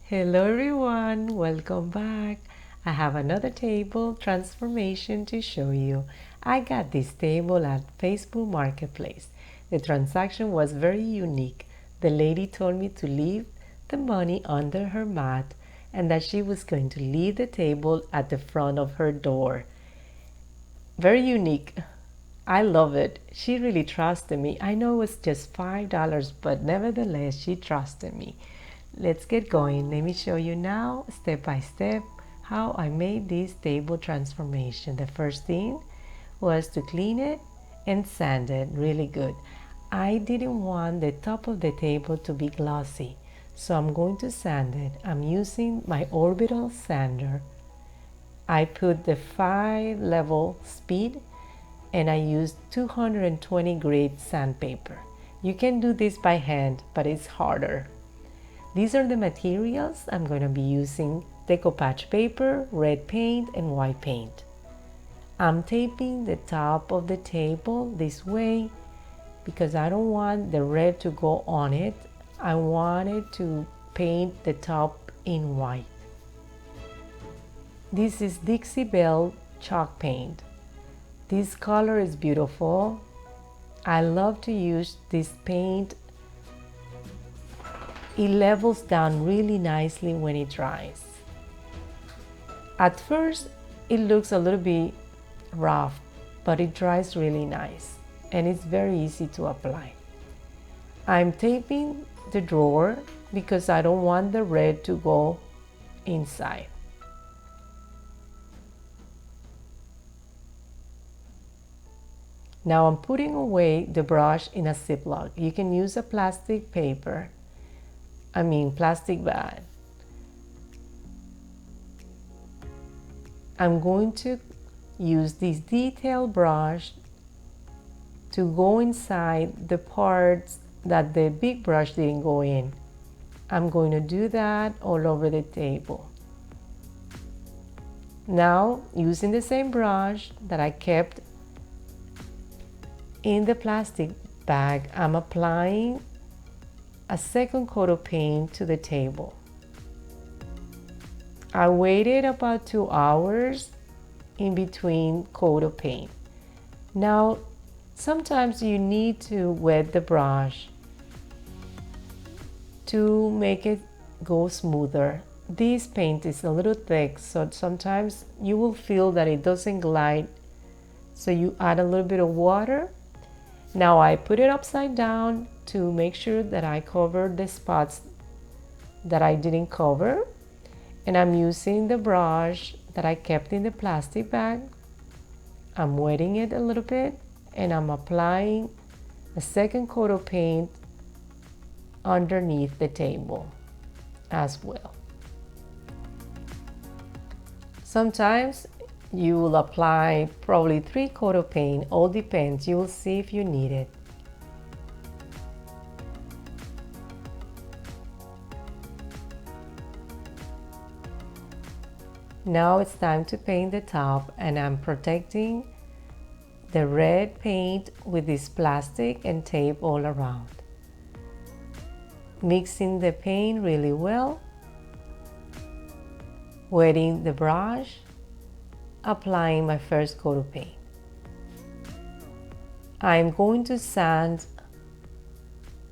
Hello everyone, welcome back. I have another table transformation to show you. I got this table at Facebook Marketplace. The transaction was very unique. The lady told me to leave the money under her mat and that she was going to leave the table at the front of her door. Very unique. I love it. She really trusted me. I know it was just $5, but nevertheless, she trusted me. Let's get going. Let me show you now, step by step, how I made this table transformation. The first thing was to clean it and sand it really good. I didn't want the top of the table to be glossy, so I'm going to sand it. I'm using my Orbital Sander. I put the 5-level speed and I used 220 grade sandpaper. You can do this by hand, but it's harder. These are the materials I'm going to be using: Decoupage paper, red paint, and white paint. I'm taping the top of the table this way because I don't want the red to go on it. I wanted to paint the top in white. This is Dixie Belle chalk paint. This color is beautiful. I love to use this paint. It levels down really nicely when it dries. At first, it looks a little bit rough, but it dries really nice and it's very easy to apply. I'm taping the drawer because I don't want the red to go inside. Now I'm putting away the brush in a Ziploc. You can use a plastic bag. I'm going to use this detail brush to go inside the parts that the big brush didn't go in. I'm going to do that all over the table. Now, using the same brush that I kept in the plastic bag, I'm applying a second coat of paint to the table. I waited about 2 hours in between coat of paint. Now, sometimes you need to wet the brush to make it go smoother. This paint is a little thick, so sometimes you will feel that it doesn't glide. So you add a little bit of water. Now I put it upside down to make sure that I covered the spots that I didn't cover. And I'm using the brush that I kept in the plastic bag. I'm wetting it a little bit and I'm applying a second coat of paint underneath the table as well. Sometimes you will apply probably 3 coats of paint, all depends. You will see if you need it. Now it's time to paint the top, and I'm protecting the red paint with this plastic and tape all around. Mixing the paint really well, wetting the brush, applying my first coat of paint. I'm going to sand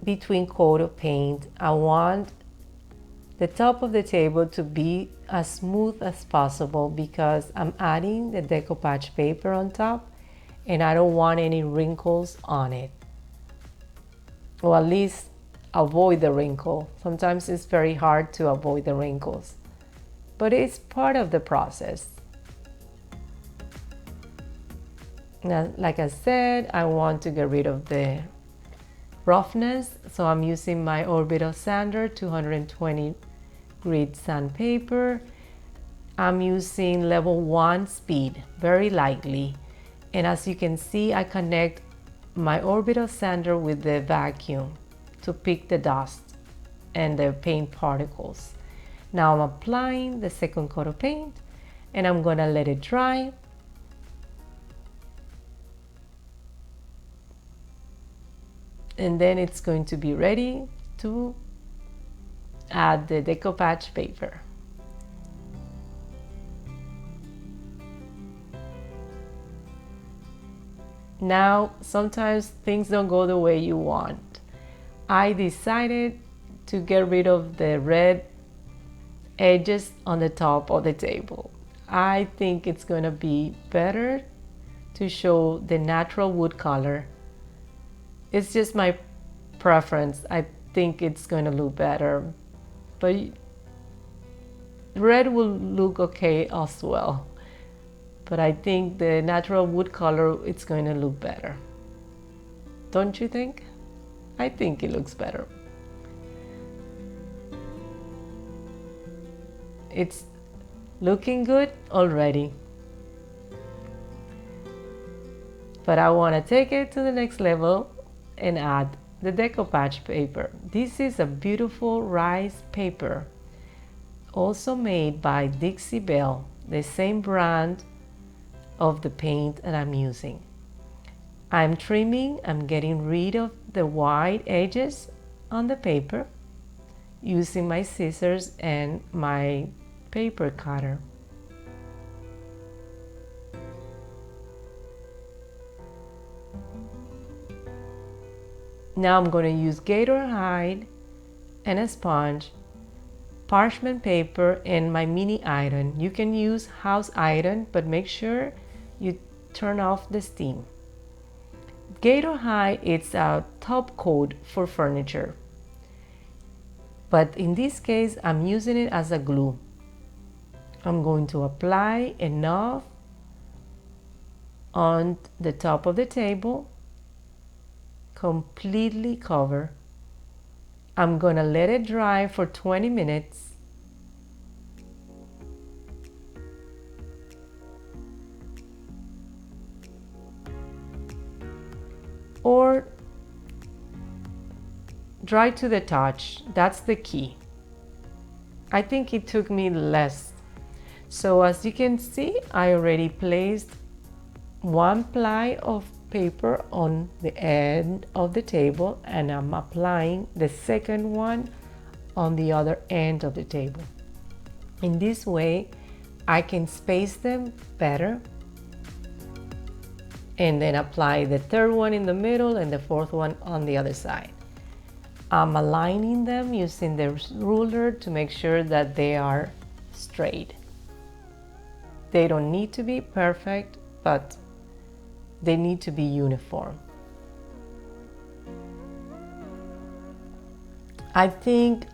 between coat of paint. I want the top of the table to be as smooth as possible because I'm adding the decoupage paper on top and I don't want any wrinkles on it. Or at least avoid the wrinkle. Sometimes it's very hard to avoid the wrinkles, but it's part of the process. Now, like I said, I want to get rid of the roughness, so I'm using my Orbital Sander 220 grit sandpaper. I'm using level 1 speed, very lightly. And as you can see, I connect my Orbital Sander with the vacuum to pick the dust and the paint particles. Now I'm applying the second coat of paint and I'm gonna let it dry. And then it's going to be ready to add the decoupage paper. Now, sometimes things don't go the way you want. I decided to get rid of the red edges on the top of the table. I think it's gonna be better to show the natural wood color. It's just my preference. I think it's gonna look better, but red will look okay as well. But I think the natural wood color, it's going to look better. Don't you think? I think it looks better. It's looking good already. But I want to take it to the next level and add the decoupage paper. This is a beautiful rice paper, also made by Dixie Belle, the same brand of the paint that I'm using. I'm trimming, I'm getting rid of the white edges on the paper using my scissors and my paper cutter. Now I'm going to use Gator hide and a sponge, parchment paper, and my mini iron. You can use house iron, but make sure you turn off the steam. Gator hide is a top coat for furniture, but in this case I'm using it as a glue. I'm going to apply enough on the top of the table, completely cover. I'm gonna let it dry for 20 minutes. Or dry to the touch, that's the key. I think it took me less. So as you can see, I already placed one ply of paper on the end of the table, and I'm applying the second one on the other end of the table. In this way, I can space them better, and then apply the third one in the middle and the fourth one on the other side. I'm aligning them using the ruler to make sure that they are straight. They don't need to be perfect, but they need to be uniform. I think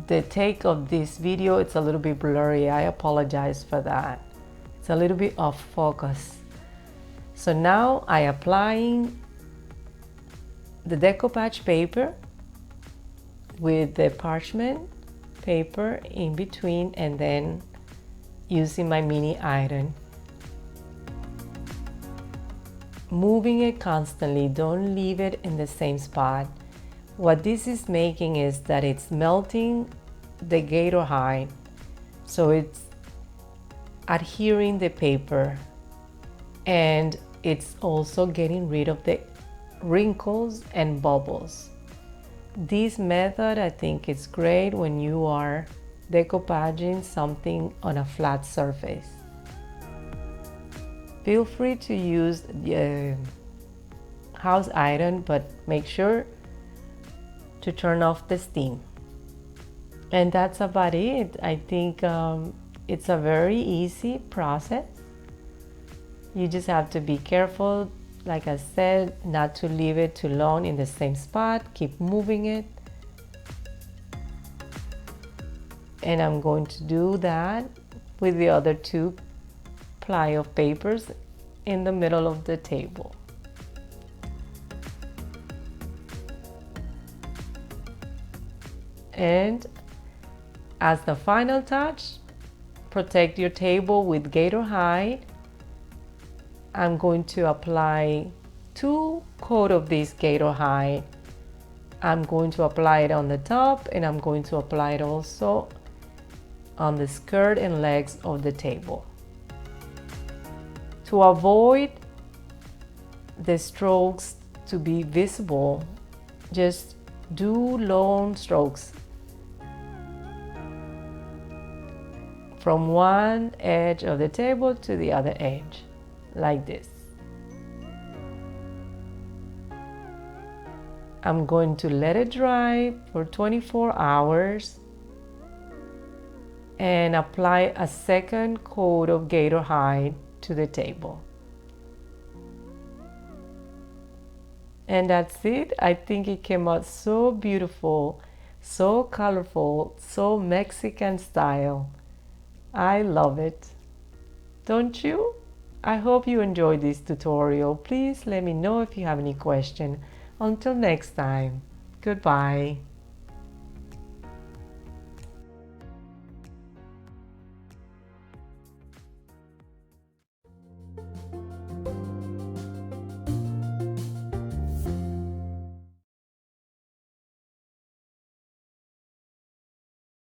the take of this video, it's a little bit blurry. I apologize for that. It's a little bit off focus. So now I applying the decoupage paper with the parchment paper in between, and then using my mini iron. Moving it constantly, don't leave it in the same spot. What this is making is that it's melting the Gator hide, so it's adhering the paper, and it's also getting rid of the wrinkles and bubbles. This method, I think, is great when you are decoupaging something on a flat surface. Feel free to use house iron, but make sure to turn off the steam. And that's about it. I think it's a very easy process. You just have to be careful, like I said, not to leave it too long in the same spot. Keep moving it. And I'm going to do that with the other two ply of papers in the middle of the table. And as the final touch, protect your table with Gator hide. I'm going to apply 2 coats of this Gator hide. I'm going to apply it on the top, and I'm going to apply it also on the skirt and legs of the table. To avoid the strokes to be visible, just do long strokes. from one edge of the table to the other edge, like this. I'm going to let it dry for 24 hours and apply a second coat of gator hide to the table. And that's it. I think it came out so beautiful, so colorful, so Mexican style. I love it. Don't you? I hope you enjoyed this tutorial. Please let me know if you have any question. Until next time, goodbye.